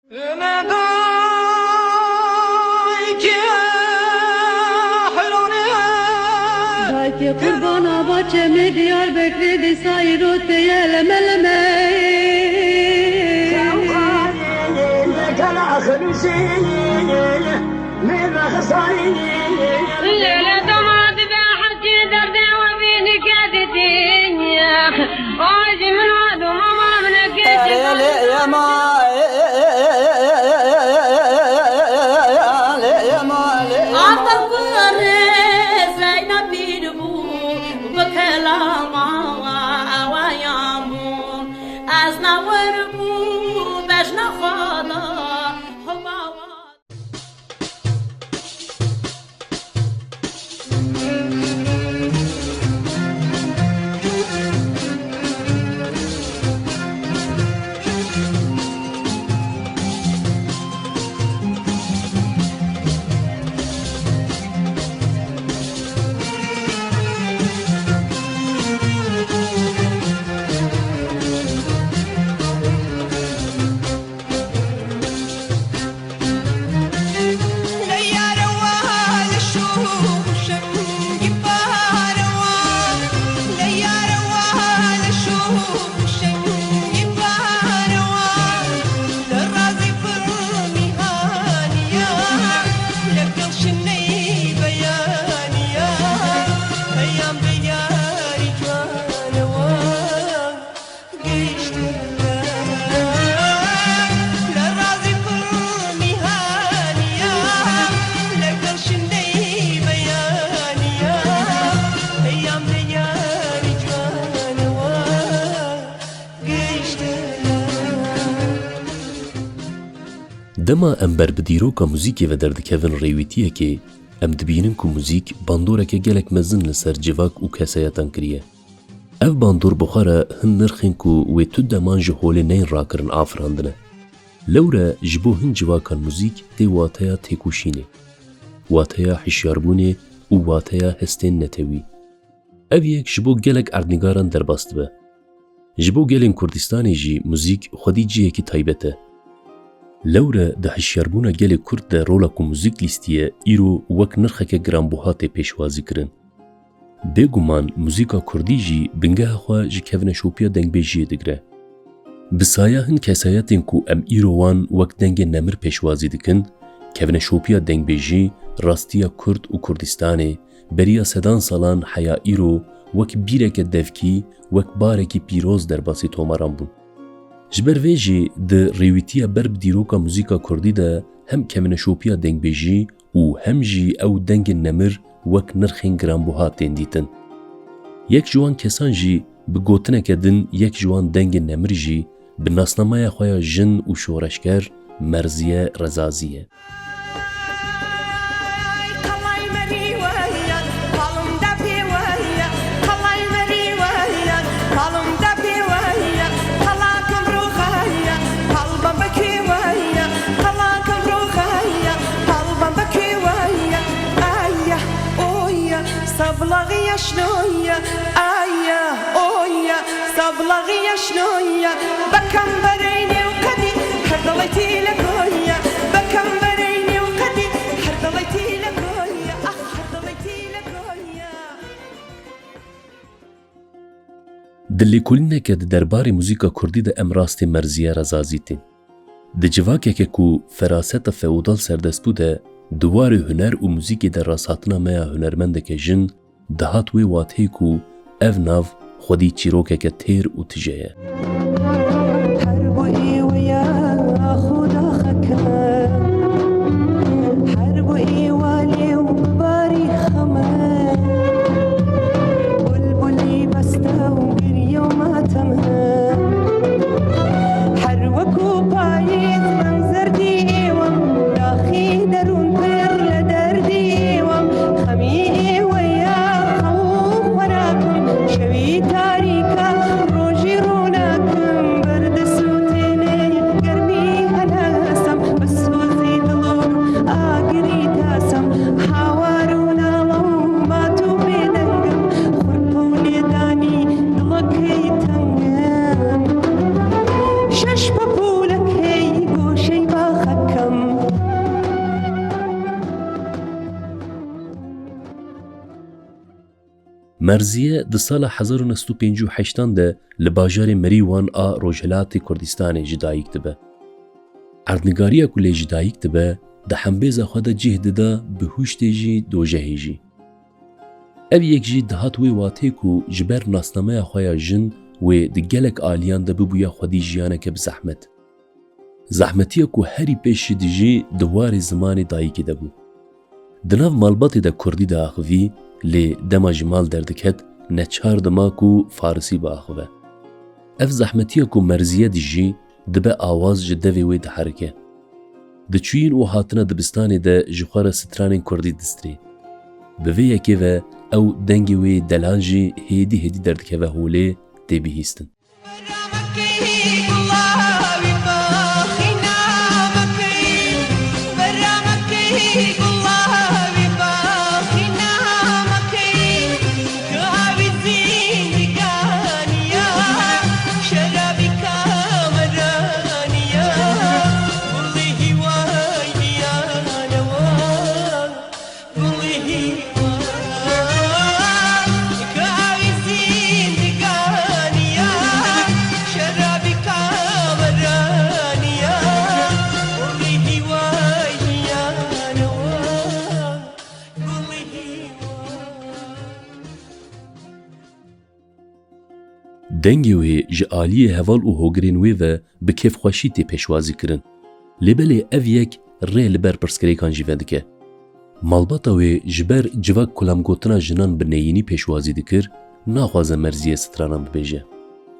Dayke kurbana bahçemi diyar bekledi sayrut diyelemelemeyi. ليلة دمعت بحرتي دردي وبيني كادتين يا واجي من عدو ماما منك يا ما Atar kurre zayna birbu bakalama wayamu azna warbu bajna khada humawa. Dema em ber bi dîroka muzîkê ve derdikevin rêwîtiyekê, em dibînin ku muzîk bandoreke gelek mezin li ser civak û keseyetan kiriye. Ev bandor bixwara hin nirxên ku wê tu deman ji holê tên rakirin afirandine. Lewre ji bo hin civakan muzîk tê wateya têkoşînê, wateya hişyarbûnê û wateya hestên netewî. Ev yek ji bo gelek erdnîgaran derbas dibe. Ji bo gelên Kurdistanê jî muzîk xwedî ciyekî taybet e. Lewre di hişyarbûna gelê Kurd de rola ku muzîk lîstiye îro wek nirxeke giranbuha tê pêşwazî kirin. Bêguman muzîka Kurdî jî bingeha xwe ji kevneşopiya dengbêjiyê digire. Bi saya hin kesayetên ku em îro wan wek dengê nemir pêşwazî dikin, kevneşopiya dengbêjî, rastiya Kurd û Kurdistanê beriya sedan salan heya îro wek bîreke devkî, wek barekî pîroz derbasî tomaran bûn. Ji ber vê jî di rêwîtiya ber bi dîroka muzîka Kurdî de hem kevneşopiya dengbêjî û hem jî ew dengên nemir wek nirxên giranbuha tên dîtin. Yek ji wan kesan jî bi gotineke din yek ji wan dengên nemir jî bi nasnamaya xwe ya jin û şoreşger Merziye Rezazî ye. شنويا آيا أويا صبلغي شنويا بكم بريني وقدي حرضلتي لكويا بكم بريني وقدي حرضلتي لكويا حرضلتي لكويا. Dilêkolîneke di derbarê muzîka Kurdî de em rastê Merziye Rezazî tên. Di civakeke ku feraseta feodal serdest bû de di warê huner û muzîkê de rasthatina me ya hunermendeke jin dihat wê wateyê ku ev nav xwedî çîrokeke têr û tije ye. تاریکا روزی رونک مرزیه د سال 1958 ده لباجار مریوان روجهلات کردستان جدایک دبه. اردنگاریه کلی جدایک دبه ده حنبیز خود جهد ده بهوشت جی دوجهی جی. او یک جی دهات وی واته کو جبر ناسنامه خواه جن و ده گلک آلیان ده ببویا خودی جیانه که بزحمت. زحمتیه کو هری پیش دیجی دوار زمان دایکی ده بو. دناو مالباتی ده کردی ده آخوی لی دما جمال دردکت نچار دما کو فارسی با آخوه. اف زحمتیه کو مرزیه دیجی دبه آواز جدوی وی ده حرکه. ده چوین و حاطنه دبستانی ده جخوار سترانین کردی دستری. به یکی و او دنگی وی دلانجی هیدی دردکه و هوله دی بیهیستن. دنگی وی جعالی هوال و هوگرین وی و به کیف خوشی تی پیشوازی کرن. لیبلی او یک ری لبر پرسکریکان جیوه دکه. مالباتا وی جبر جواک کلام گوتنا جنان بنیینی پیشوازی دکر ناخوازه مرزیه سترانان ببیجه.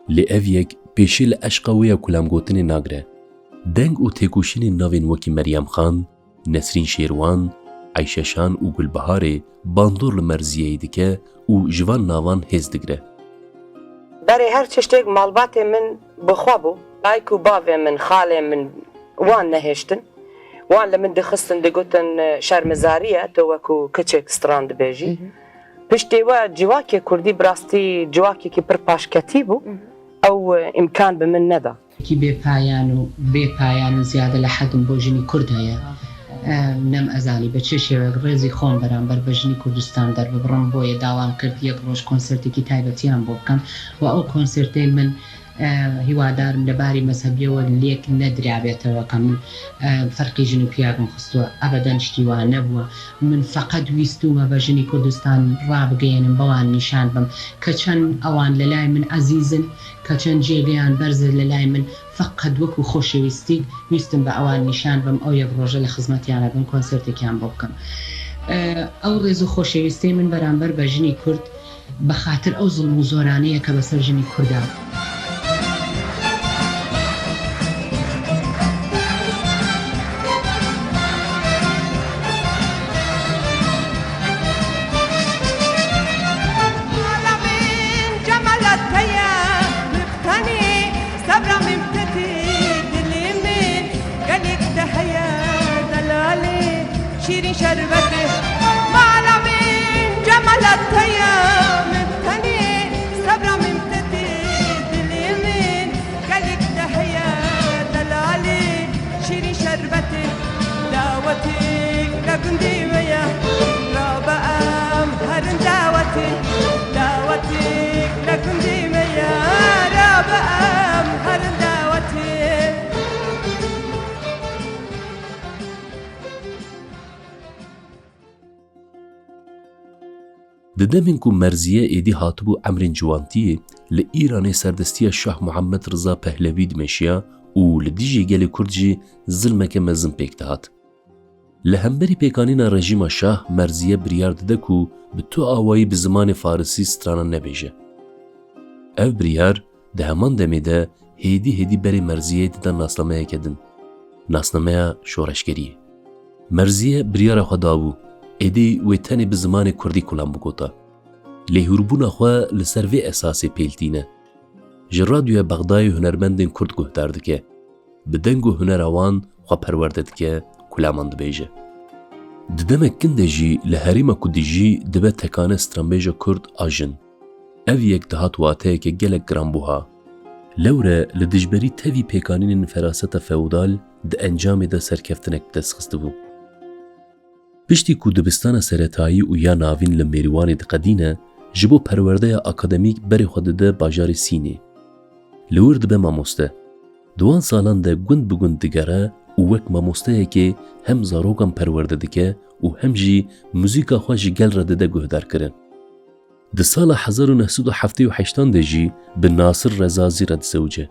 لی او یک پیشی لعشقا وی کلام گوتنی ناگره. دنگ و تیکوشین ناوین وکی مریم خان، نسرین شیروان، عیشه شان و گلبهاره باندور لمرزیه دکه و جوان ناوان هز دگره. برای هر چشتێک ماڵباتێ من بخوا بوو دایک و باوێ من خاڵێ من وان نەهێشتن وان لە من دەخستن دەگوتن شەرمەزاریە تۆ وەکو کچێک ستران دەبێژی پشتێوە جیواکێ کوردی بڕاستی جیواکێکی پڕ پاشکەتی بوو ئەو ئیمکان بە من نەدا کی بێپایان و زیادە لە حەدم بۆ ژنی کورد هەیە نەم ئەزانی بە چه شێوەیەک ڕێزی خۆم بەرامبەر بە ژنی کوردستان دەرببڕم بۆیە داوام کرد یەک ڕۆژ کۆنسرتێکی تایبەتیان بۆ بکەم و ئەو کۆنسرتەی من هیوادارم لەباری مەزهەبیەوە لێک نەدرابێتەوە کە من فەرقی ژن و پیاکم خستووە ئەبەدەن شتی وان نەبووە من فەقەت ویستومە بە ژنی کوردستان ڕابگەێنم بەوان نیشان بم کە چەند ئەوان لەلای من عەزیزن کە چەند جێگەیان بەرزە لەلای من فقط وەکو خۆشەویستی ویستم بە ئەوان نیشان بم ئەو یەک ڕۆژە لە خزمەتیانە بن کۆنسرتێکیان بۆ بکەم ئەو ڕێز و خۆشەویستی من بەرامبەر بە ژنی کورد بە خاتر ئەو زوڵم و زۆرانەیە کە بەسەر ژنی کوردە شیرین شربته معلمین جمالت هیا مبتنی صبرم امتدی دلی من قلق دهیا دلالی شیرین شربته دعوتی لگندی ویا رابعم هرن دعوتی لگندی ویا رابعم هرن دعوتی ددمین کو مرزیه ایدی هاتبو عمرین جوانتیه لإیران سردستیه شاه محمد رضا پهلوی دمشیا و لدیجی گل کردجی ظلمک مزن پیک دهات. لهمبری پیکانین رژیم شاه مرزیه بریار دده کو به تو آوایی به زمان فارسی سترانه نبیجه. او بریار ده همان دمیده هیدی بری مرزیه دیدن ناسنامه کدن. ناسنامه شورشگریه. مرزیه بریار خدابو ایدی و تنی به زمان کردی کلام بگوتا. لهوربونا خواه لسروی اساسی پیلتینه. جرادوی بغدای هنرمندین کرد گهدار دکه. بدنگو هنر آوان خواه پرورده دکه کلامان دبیجه. ددمک کنده جی لحریم کدی جی دبه تکانه سترانبیجه کرد آجن. او یک دهات واته که گلک گران بوها. لوره لدجبری تاوی پیکانین فراست فودال ده انجام ده سرکفتنک دستخسته بو. پشتی کو دبستان سرطایی و یا ناوین لمیروان دقدینه ji bo perwerdeya akademîk berê xwe dide bajarê Sînê. Li wir dibe mamoste. Duan salan de gund bi gund digere û wek mamosteyekê hem zarokan perwerde dike û hem jî muzîka xwe ji gel re dide guhdarkirin. Di sala 1978 de jî bi Nasir Rezazî re dizewce.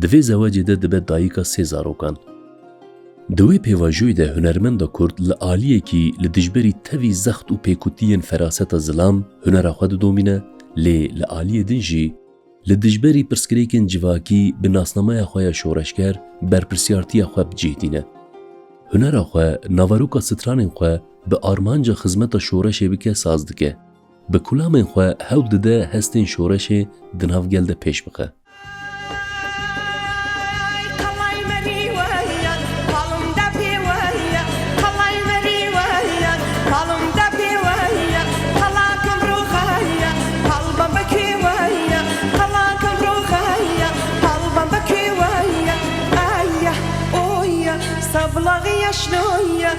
Di vê zewecê de dibe dayîka 3 zarokan. Di wê pêvajoyê de hunermenda Kurd li aliyekî li dijberî tevî zext û pêkutiyên feraseta zilam hunera xwe didomîne, lê li aliyê din jî li dijberî pirsgirêkên civakî bi nasnameya xwe ya şoreşger berpirsyartiya xwe bicêhdîne. Hunera xwe navaroka stranên xwe bi armanca xizmeta şoreşê bike saz dike. Bi kulamên xwe hewl dide hestên şoreşê di navgel de pêş bixe. شنويا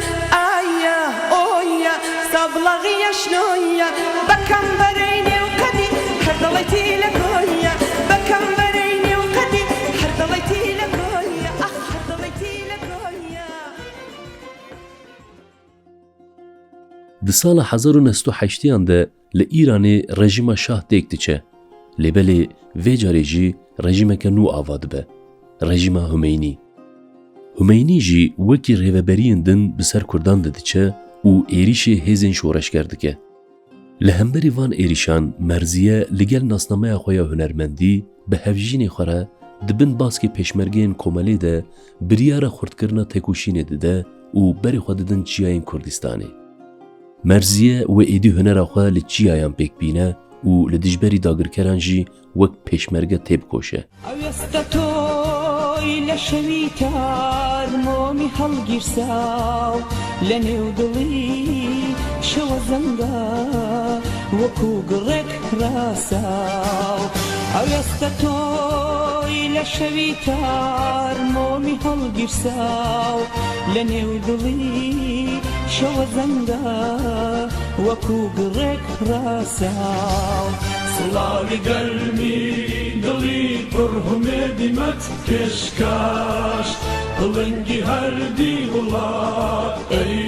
آيا أويا صبلغي شنويا بكم بريني وقدي حرضلتي لكويا بكم بريني وقدي حرضلتي لكويا حرضلتي لكويا. Di sala 1980 de li Îranê rejima şah têk diçe. Lêbelê vê carê jî rejimeke nû ava dibe, rejima Hümeynî. Hümeynî jî wekî rêveberiyên din bi ser Kurdan de diçe û êrişê hêzên şoreşger dike. Li hemberî van êrişan Merziye li gel nasnameya xwe ya hunermendî bi hevjînê xwe re di bin baskê pêşmergeyên komelê de biryara xurtkirina têkoşînê dide û berê xwe didin Çiyayên Kurdistanê. Merziye wê êdî hunera xwe li Çiyayan pêk bîne û li dijberî dagirkeran jî wek pêşmerge tê bikoşe. لشوی تار مومی هەڵگیرساو لە نێو دڵی شەوە زەنگا وەکو گڕێک ڕاساو ئەوێستە تۆی لە شەوی تار مومی هەڵگیرساو لە نێو دڵی شەوە زەنگا وەکو گڕێک ڕاساو سڵاوی گەرمی دڵی پڕ هومێدیمەت پێشکەش بڵنگی هەردی وڵات ئەی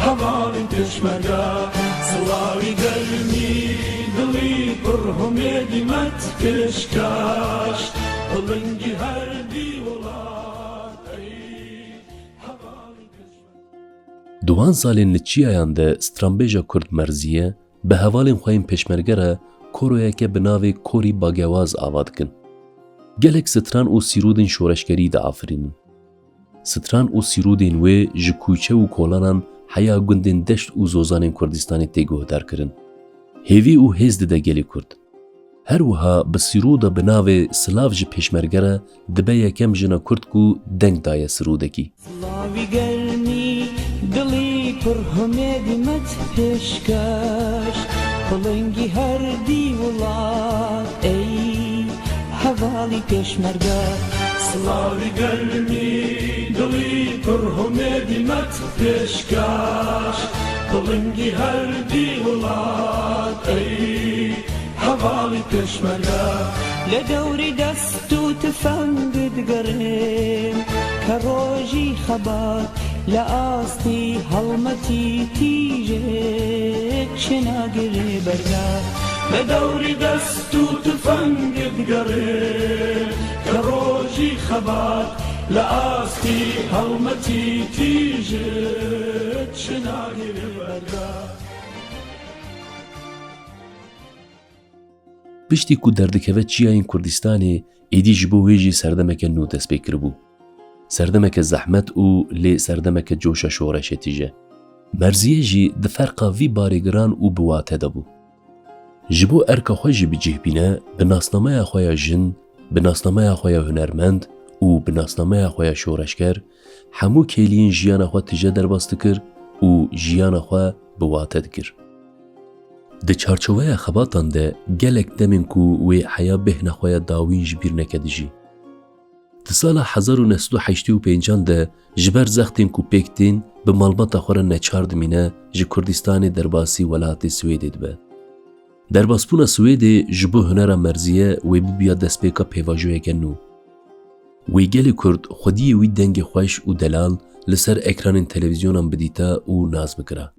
هەواڵی پێشمەرگە سڵاوی گەرمی دڵی پڕ هومێدیمەت پێشکەش بڵنگی هەردی وڵات ئەی هەواڵی پێشمەرگە. Duan salên li Çiyayan de stranbêja Kurd Merziye bi hevalên xwe yên pêşmerge re koroyeke bi navê Korî Bagewaz ava dikin. Gelek stran û sîrûdên şoreşkerî de afirînin. Stran û sîrûdên wê ji kûçe û kolanan heya gundên deşt û zozanên Kurdistanê tê guhdarkirin. Hêvî û hêz dide gelê Kurd. Her wiha bi sîrûda bi navê Silav ji pêşmerge re dibe yekem jina Kurd ku deng daye sîrûdekî. پڕ هەمێدیمەت پێشکەش بڵنگی هەردی وڵات ئەی هەواڵی پێشمەرگە سڵاوی گەرمی دڵی پڕ هەمێدیمەت پێشکەش بڵنگی هەردی وڵات ئەی هەواڵی پێشمەرگە لە دەوری دەست و تفەنگت گەڕێم کە ڕۆژی خەبات لە ئاستی هەڵمەتی تیژێک شناگرێ بەرگا لە دەوری دەست و تفەنگت گەڕێ کە ڕۆژی خەبات لە ئاستی هەڵمەتی تیژێک شناگرێ بەرگا. Piştî ku derdikeve Çiyayên Kurdistanê êdî ji bo wê jî serdemeke nû dest pê kiribû. Serdemeke zehmet û lê serdemeke coşa şoreşê tîje. Merziye jî di ferqa vî barêgiran û biwate de bû. Ji bo erka xwe jî bicihbîne, bi nasnameya xwe ya jin, bi nasnameya xwe ya hunermend û bi nasnameya xwe ya şoreşker, hemû kêliyên jiyana xwe tije derbas dikir û jiyana xwe biwate dikir. Di çarçoveya xebatan de gelek demên ku wê heya bêhna xwe ya dawîn ji bîr neke dijî. Di sala 1985 de ji ber zextên ku pêk tên bi malbata xwe re neçar dimîne ji Kurdistanê derbasî welatê Swêdê dibe. Derbasbûna Swêdê ji bo hunera Merziye wê bibiya destpêka pêvajoyeke nû. Wê gelê Kurd xwediyê wî dengê xweş û delal li ser ekranên televîzyonan bidîta û naz bikira.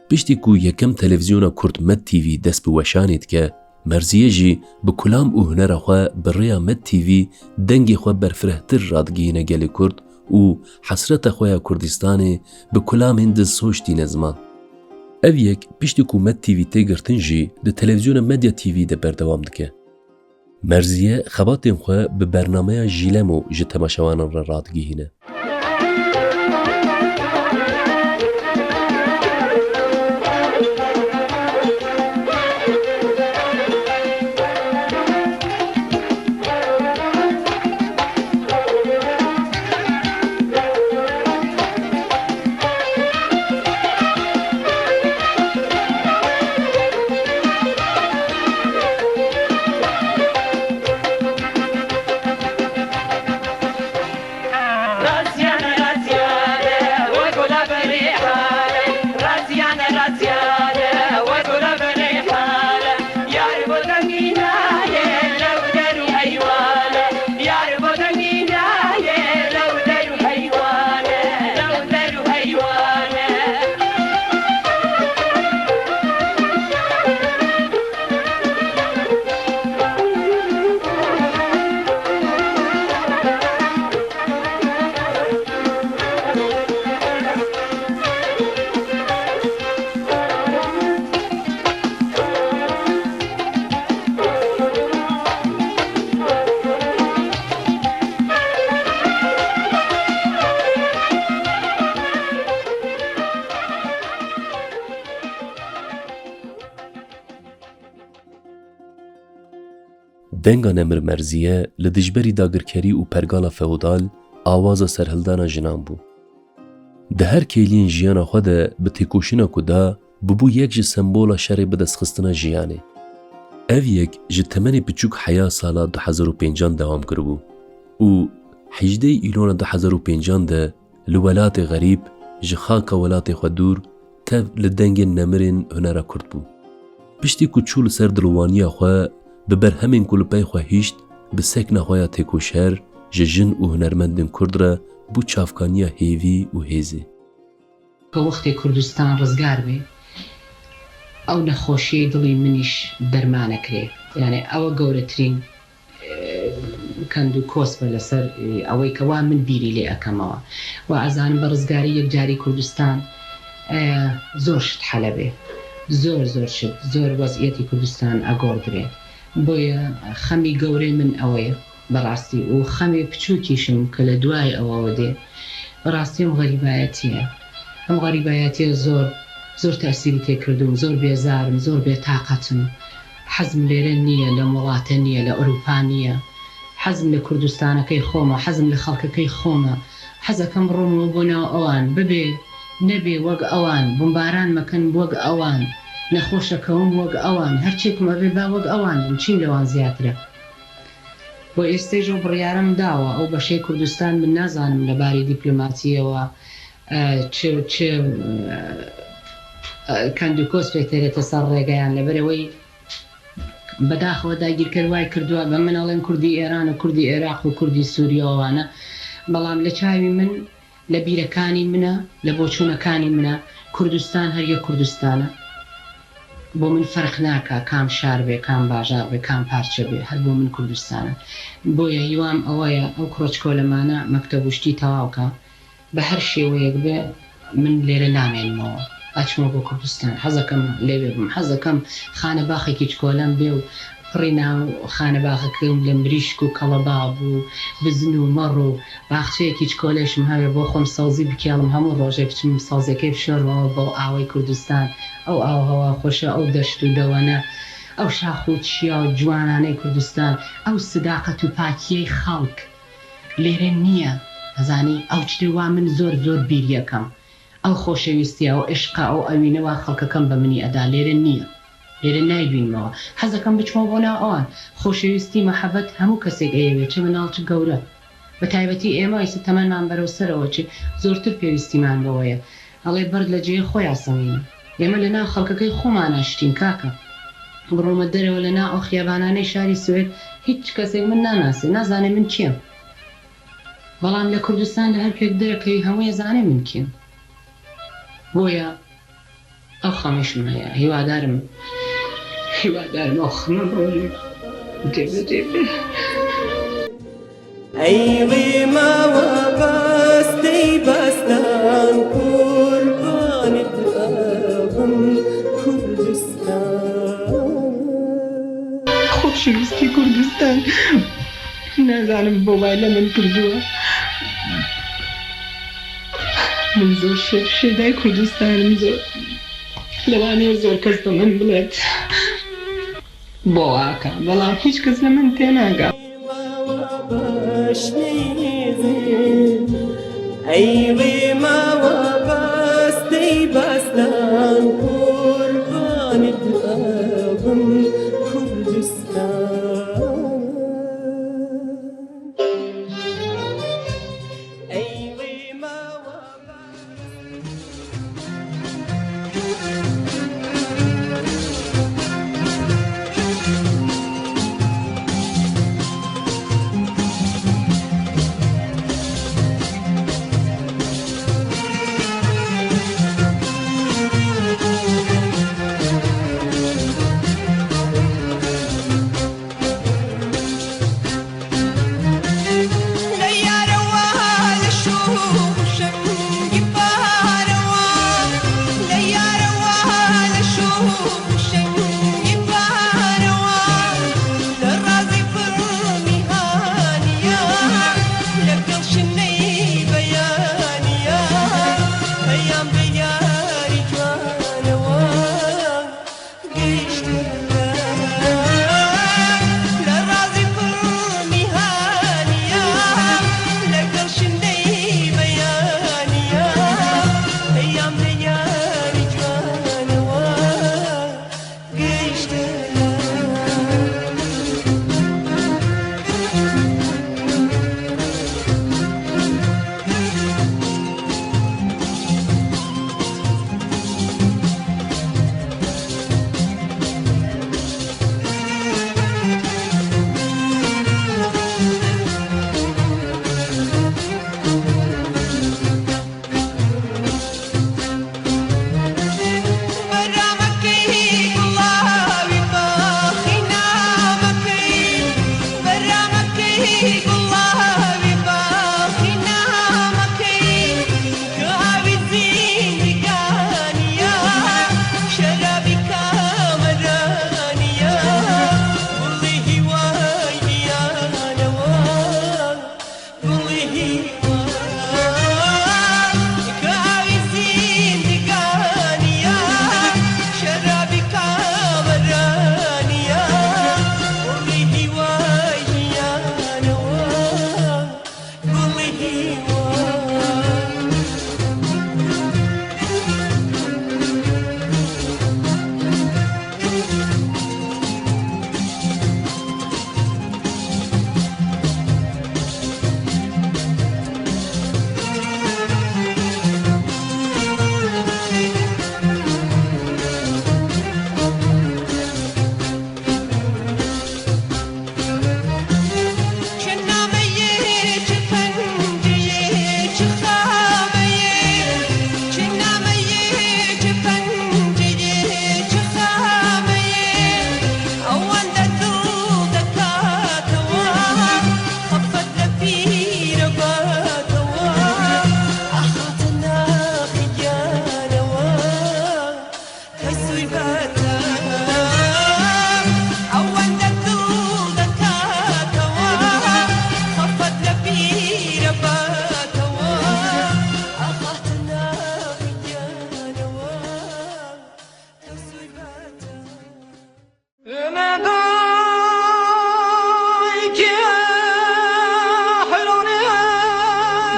Piştî ku yekem televizyona Kurd Med TV dest bi weşanê dike, Merziye jî bi kulam û hunera xwe bi rêya Med TV dengê xwe berfirehtir radigihîne gelê Kurd û hesreta xwe ya Kurdistanê bi kulamên dizsoş dîne ziman. Ev yek piştî ku Med TV tê girtin jî di televizyona Medya TV de berdewam dike. Merziye xebatên xwe bi bernameya Jîlemo ji temaşewanan re radigihîne. Denga Nemir Merziye li dijberî dagirkerî û pergala feodal awaza serhildana jinan bû. Di her kêliyên jiyana xwe de bi têkoşîna ku da bibû yek ji sembola şerê bi destxistina jiyanê. Ev yek ji temenê biçûk heya sala 2005 dewam kiribû û 18 îlona 2005 de li welatê xerîb ji xaka welatê xwe dûr tev li dengên Nemirên hunera Kurd bû. Piştî ku çû li ser dilwaniya xwe bi berhemên ku li pey xwe hîşt bi sekna xwe ya têkoşer ji jin û hunermendên Kurd re bû çavkaniya hêvî û hêzê. Ku wextê Kurdistan rizgar bê, ew nexweşiyê dilê minîş derman ekirê. Yani ew gewretirîn kend û kos be li ser ewê ke wa min bîrî lê ekemewa. Wa ezanim bi rizgarî yekcarî Kurdistan zor şit Helebê. Zor şit, zor wezîyetê Kurdistan agor dirê. Boya xemî gewrê min ew ye berastî û xemê piçûkîşim ke li duayê ew dê berastî em xerîbayetiye. Em xerîbayetiye zor tesîrî tê kirdûm, zor bêzarim, zor bêtaqetim. Hezm lêre niye, li welatê niye, li Ewropa niye. Hezm li Kurdistanekê xoma, hezm li xelkekê xoma. Hezekem ڕۆم بۆ ناو ئەوان ببێ نەبێ وەک ئەوان بمباران مەکەن وەک ئەوان نەخۆشەکەوم وەک ئەوان هەرچێکم ئەبێ با وەک ئەوان چیم لەوان زیاترە. بۆ ئێستەیژ و بڕیارم داوە ئەو بەشەی کوردستان من نازانم لەباری دیپلۆماتیەوە چ کەندوکۆس پێکتێرێتە سەر ڕێگەیان لەبەرەوەی بەداخەوە داگیرکرد وای کردووە بە منەڵێن کوردی ئێران و کوردی عێراق و کوردی سووریەوەوانە بەڵام لە چاوی من لە بیرەکانی منە لە بۆچوونەکانی منە کوردستان هەریە کوردستانە بۆ من فەرق ناکە کام شار بێ کام باژار بێ کام پارچە بێ هەر بۆ من کوردستانە بۆیە هیوام ئەوەیە ئەو کڕۆچکۆلەمانە مەکتەب وشتی تەواوکە بە هەر شێوەیەک بێ من لێرە نامێنمەوە ئەچمە بۆ کوردستان حەزەکەم لێوێ بم حەزەکەم خانە باخێکی چکۆلەم بێ و پڕی ناو خانە باخەکەم لە مریشک و کەڵەباب و بزن و مەڕ و باخچەیەکی چکۆلێشم هەوێ بۆ خۆم سەوزی بکێڵم هەموو ڕۆژێک بچم سەوزەکەی بشۆرمەوە بۆ ئاوەی کوردستان ئەو ئاوهەوا خۆشە ئەو دەشت و دەوەنە ئەو شاخ و چیا و جوانانەی کوردستان ئەو سداقەت و پاکیەی خەڵک لێرە نییە ئەزانی ئەو چوا من زۆر زۆر بیریەکەم ئەو خۆشەویستیە و عشقا ئەو ئەوینەوە خەڵکەکەم بە منی ئەدا لێرە نییە لێرە نایبینمەوە حەزەکەم بچمەوە بۆ ناو ئەوان خۆشەویستی مەحەبەت هەموو کەسێک ئەیەوێت چ مناڵ چ گەورە بە تایبەتی ئێمە ئێستا تەمەنمان بەرەو سەرەوە چ زۆرتر پێویستیمان بەوەیە ئەڵێ بەرد لە جێ خۆیان سەمینە ئێمە لە ناو خەڵکەکەی خۆمان ناشتین کاکە بڕۆمە دەرەوە لە ناو ئەو خیابانانەی شاری سوێد هیچ کەسێک من ناناسێ نازانێ من کێم بەڵام لە کوردستان لە هەر پێک دەرەکەی هەمووی زانێ من کێم بۆیە ئەو خەمیشم هەیە هیوادارم ئەو خەمە ڕۆژی دێبێ ئەیڵێ ماوە بەستەی بەستان قوربانت ئەبم کوردستان خۆشەویستی کوردستان نازانم بۆ وای لە من کردووە من زۆر شێدای کوردستانم زۆر لەوانەیە زۆر کەس بە من بڵێت بۆ واکە بەڵام هیچ کەس لە من تێناگا ئەیڵێ ماوە بەستەی بەستان قوربانت ئەبم کوردستان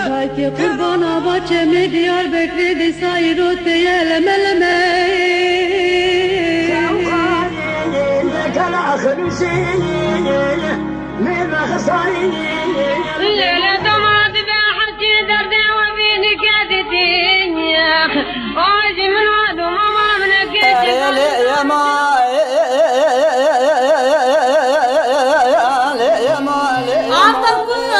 Dayke kurbana bahçemi diyar bekri desai rote yeleme leme الليلة دمعت بحكي دردي وبيني كادتين يا واجي من عدو ماما منك يا ما عطر كل